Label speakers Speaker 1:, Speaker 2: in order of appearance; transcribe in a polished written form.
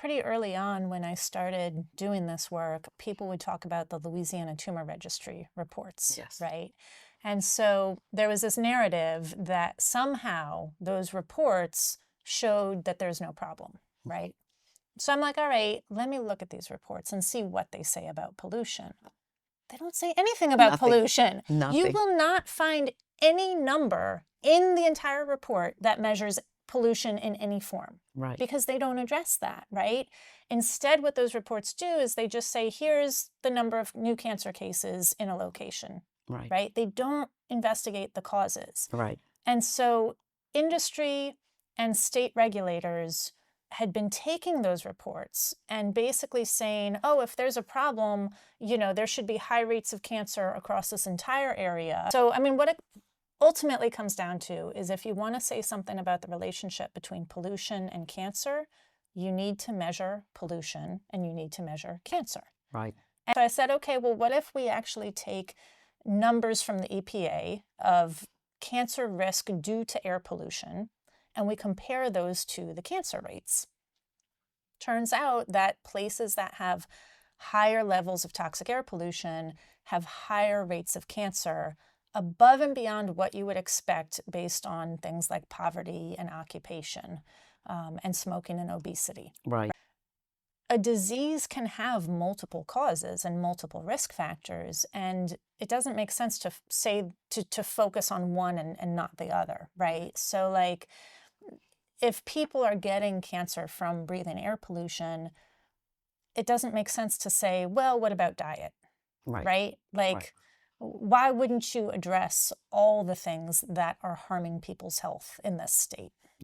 Speaker 1: pretty early on when I started doing this work, people would talk about the Louisiana Tumor Registry reports,
Speaker 2: Yes.
Speaker 1: right? And so there was this narrative that somehow those reports showed that there's no problem, right? So I'm like, all right, let me look at these reports and see what they say about pollution. They don't say anything about
Speaker 2: Nothing.
Speaker 1: pollution. You
Speaker 2: Nothing.
Speaker 1: will not find any number in the entire report that measures pollution in any form.
Speaker 2: Right.
Speaker 1: Because they don't address that, right? Instead, what those reports do is they just say, here's the number of new cancer cases in a location,
Speaker 2: Right.
Speaker 1: right? They don't investigate the causes.
Speaker 2: Right.
Speaker 1: And so industry and state regulators had been taking those reports and basically saying, oh, if there's a problem, you know, there should be high rates of cancer across this entire area. So, I mean, what it ultimately comes down to is if you want to say something about the relationship between pollution and cancer, you need to measure pollution and you need to measure cancer.
Speaker 2: Right.
Speaker 1: And so I said, okay, well, what if we actually take numbers from the EPA of cancer risk due to air pollution and we compare those to the cancer rates? Turns out that places that have higher levels of toxic air pollution have higher rates of cancer above and beyond what you would expect based on things like poverty and occupation and smoking and obesity.
Speaker 2: Right.
Speaker 1: A disease can have multiple causes and multiple risk factors, and it doesn't make sense to say to focus on one and not the other, right? So like if people are getting cancer from breathing air pollution, it doesn't make sense to say, well, what about diet? Right? Like, why wouldn't you address all the things that are harming people's health in this state?